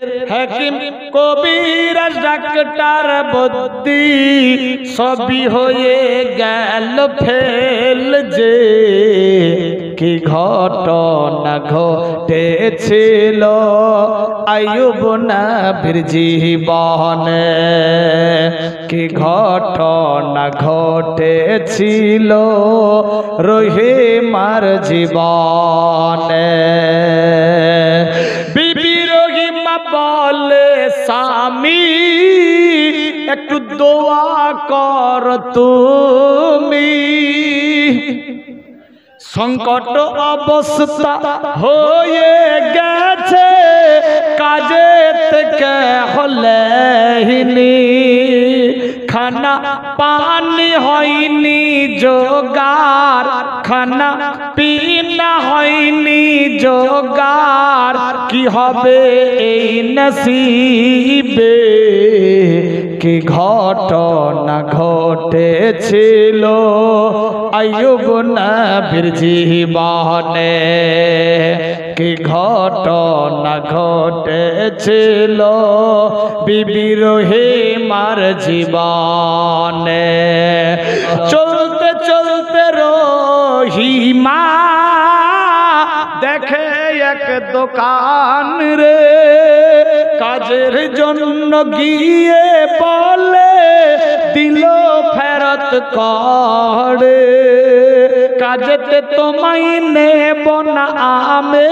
হাকিম কবিরাজ ডাক্তার বুদ্ধি সবই হয়ে গেল ফেল যে কি ঘটনা ঘটেছিল আইয়ুব নবীর জীবনে, কি ঘটনা ঘটেছিল রহিমার জীবনে। বিবি রহিমা বলে স্বামী একটু দোয়া কর তুমি, সংকট অবস্থা হয়ে গেছে কাজে থেকে হলেনি, খানা পানি হয়নি জোগাড়, খানা পিনা হয়নি জোগাড়, কি হবে এই নসিবে, কি ঘটনা ঘটেছিল আইয়ুব নবীর জীবনে, কি ঘটনা ঘটেছিল বিবি রহিমার জীবনে। চলতে চলতে রহিমা দেখে এক দোকান রে, কাজের জন্য গিয়ে বলে দিল ফেরত করে, কাজেতে তোমায় নেব না আমি,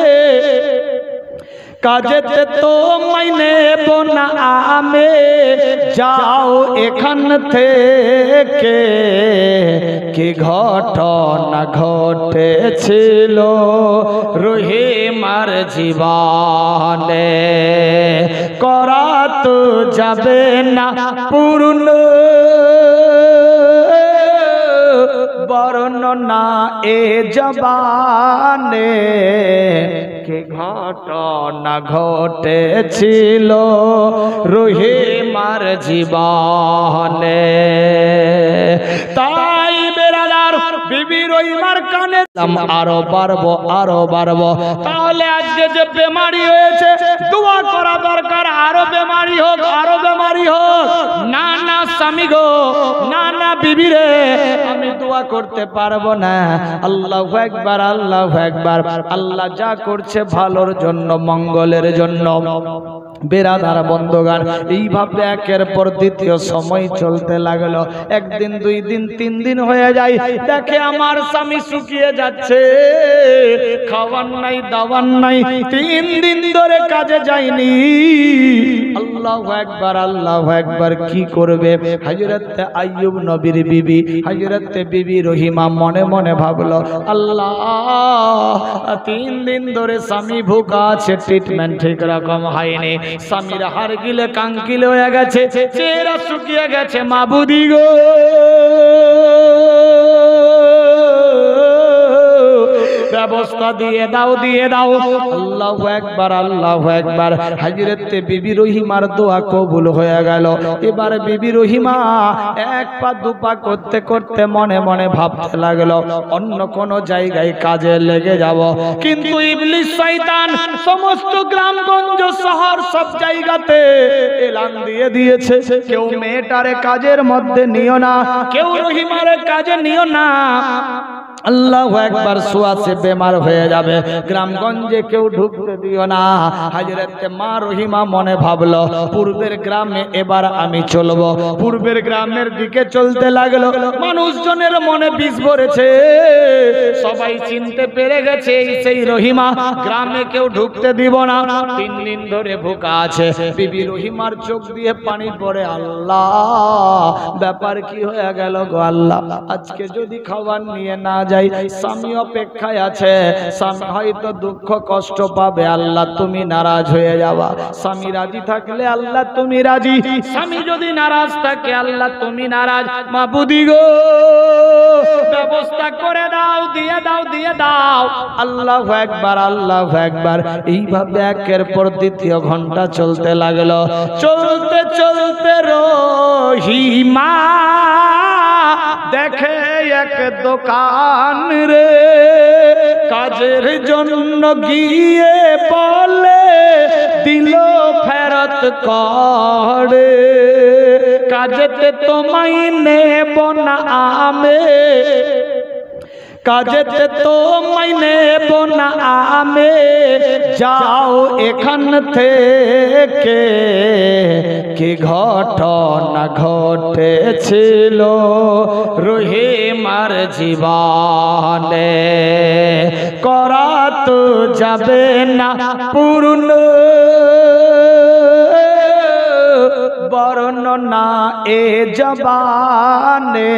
কাজেতে তোমায় নেব না আমি, যাও এখান থেকে, কি ঘটনা ঘটেছিল রহিমার জীবনে। করা তো যাবে না পূর্ণ বর্ণনা এ জবানে, কি ঘটনা ঘটেছিল রহিমার জীবনে। তাই বেরাদার বিবি রহিমার কানে আরো বাড়বো আরো বাড়বো, তাহলে আজকে যে বেমারি হয়েছে দোয়া করা দরকার, আরো বেমারি হোক আরো বেমারি হোক। না না স্বামী গো, না না বিবি রে, আমি দোয়া করতে পারবো না। আল্লাহু আকবার আল্লাহু আকবার, আল্লাহ যা করছে ভালোর জন্য মঙ্গলের জন্য। বেরাদার বন্ধুগণ, এইভাবে একের পর দ্বিতীয় সময় চলতে লাগলো। একদিন দুই দিন তিন দিন হয়ে যায়, দেখে আমার স্বামী শুকিয়ে যাচ্ছে, খাওয়ার নাই দাওয়ার নাই, 3 দিন ধরে কাজে যায়নি। আল্লাহু আকবার আল্লাহু আকবার, কি করবে হযরত আইয়ুব নবীর বিবি হযরত বিবি রহিমা মনে মনে ভাবলো, আল্লাহ 3 দিন ধরে স্বামী ভুকা আছে, ট্রিটমেন্ট ঠিক রকম হয়নি, স্বামীর হাড় গিলে কাঙ্কিলে হয়ে গেছে, চেহারা শুকিয়ে গেছে, মাবুদি গো ব্যবস্থা দিয়ে দাও দিয়ে দাও। আল্লাহু আকবার আল্লাহু আকবার, হযরত বিবি রহিমার দোয়া কবুল হয়ে গেল। এবার বিবি রহিমা এক পা দু পা করতে করতে মনে মনে ভাবতে লাগলো অন্য কোন জায়গায় কাজে লেগে যাব, কিন্তু ইবলিস শয়তান সমস্ত গ্রামগঞ্জ শহর সব জায়গাতে এলান দিয়ে দিয়েছে, কেউ মেয়েটারে কাজের মধ্যে নিও না, কেউ রহিমারে কাজে নিও না। আল্লাহু আকবার, সুয়াসে বেমার হয়ে যাবে, গ্রামগঞ্জে কেউ ঢুকতে দিও না। হযরত মা রহিমা মনে ভাবলো পূর্বের গ্রামে এবার আমি চলবো। পূর্বের গ্রামের দিকে চলতে লাগলো, মানুষজনের মনে বিষ ভরেছে, সবাই চিনতে পেরে গেছে এই সেই রহিমা, গ্রামে কেউ ঢুকতে দিব না। 3 দিন ধরে ভুকা আছে, বিবি রহিমার চোখ দিয়ে পানি পড়ে, আল্লাহ ব্যাপার কি হয়ে গেল গো আল্লাহ, আজকে যদি খাবার নিয়ে না যাই, স্বামী অপেক্ষায় আছে, স্বামী হয়তো দুঃখ কষ্ট পাবে, আল্লাহ তুমি নারাজ হয়ে যাবা। স্বামী রাজি থাকলে আল্লাহ তুমি রাজি, স্বামী যদি নারাজ থাকে আল্লাহ তুমি নারাজ। মাবুদি গো ব্যবস্থা করে দাও, দিয়ে দাও দিয়ে দাও। আল্লাহু আকবার আল্লাহু আকবার, এইভাবে একের পর দ্বিতীয় ঘন্টা চলতে লাগলো। চলতে চলতে রহিমা দেখে এক দোকান রে, কাজের জন্য গিয়ে বলে দিল জিয়ারত করে কাজেতে তোমায় নেব না আমি কাজেতে তোমায় নেব না আমি যাও এখান থেকে কি ঘটনা ঘটেছিল রহিমার জীবনে করা তো যাবে না পূর্ণ বর্ণনা এ জবানে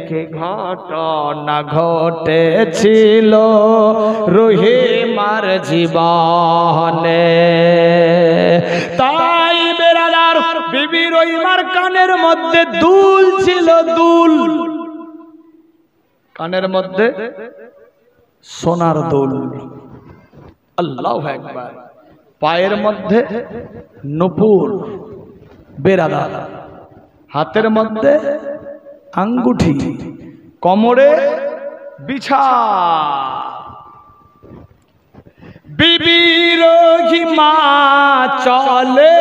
কি ঘটনা ঘটেছিল রহিমার জীবনে তাই বেরাদার বিবি রহিমার কানের মধ্যে দুল ছিল দুল কানের মধ্যে সোনার দুল আল্লাহু আকবার পায়ের মধ্যে নূপুর বেরাদার হাতের মধ্যে আঙ্গুঠি কোমরে বিছা বিবি রহিমা চলে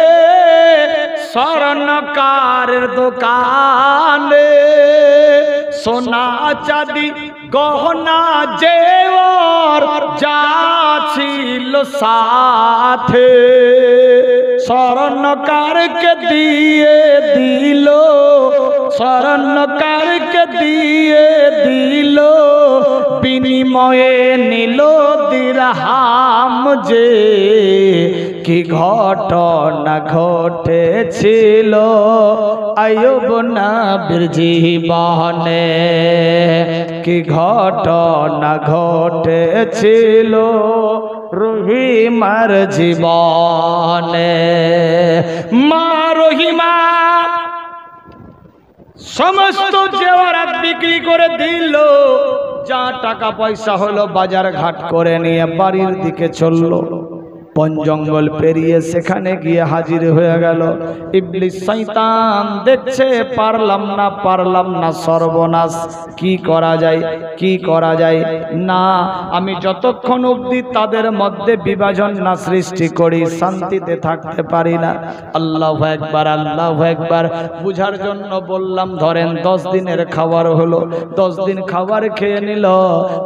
স্বর্ণকারের দোকানে সোনা চাঁদি গহনা জেওর যা ছিল সাথে স্বর্ণকারকে দিয়ে দিল স্বর্ণকারকে দিয়ে দিল বিনিময়ে নিল দিরহাম যে কি ঘটনা ঘটেছিল আইয়ুব নবীর জীবনে কি ঘটনা ঘটেছিল রহিমার জীবনে মা রহিমা সমস্ত জেওয়ারাত বিক্রি করে দিল যা টাকা পয়সা হলো বাজার ঘাট করে নিয়ে বাড়ির দিকে চললো বন জঙ্গল পেরিয়ে সেখানে গিয়ে হাজির হয়ে গেল ইবলিস শয়তান দেখছে পারলাম না সর্বনাশ কি করা যায় না আমি যতক্ষণ অবধি তাদের মধ্যে বিভাজন না সৃষ্টি করি শান্তিতে থাকতে পারি না আল্লাহু আকবার বুঝার জন্য বললাম ধরেন 10 দিনের খাবার হলো 10 দিন খাবার খেয়ে নিল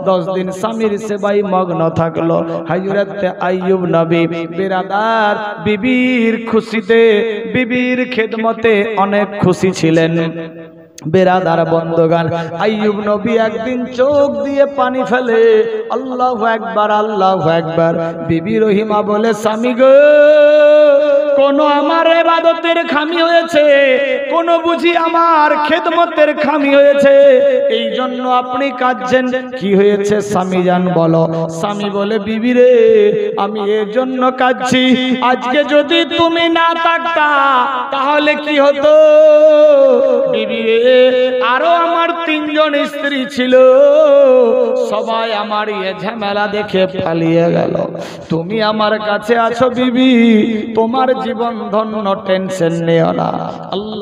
10 দিন স্বামীর সেবায় মগ্ন থাকলো হযরত আইয়ুব নবী বেরাদার বিবির খুশিতে বিবির খেদমতে অনেক খুশি ছিলেন বেরাদার বন্ধগান আইয়ুব নবী একদিন চোখ দিয়ে পানি ফেলে আল্লাহু আকবার বিবি রহিমা বলে স্বামী গো কোন আমার ইবাদতের খামি হয়েছে কোন বুঝি আমার খেদমতের খামি হয়েছে এই জন্য আপনি কাঁদছেন কি হয়েছে স্বামী জান বলো স্বামী বলে বিবি রে আমি এর জন্য কাঁদছি আজকে যদি তুমি না থাকতা তাহলে কি হতো বিবি রে আরো আমার 3 জন স্ত্রী ছিল সবাই আমার এই ঝামেলা দেখে পালিয়ে গেল তুমি আমার কাছে আছো বিবি তোমার জীবন ধন্য টেনশন নিও না আল্লাহ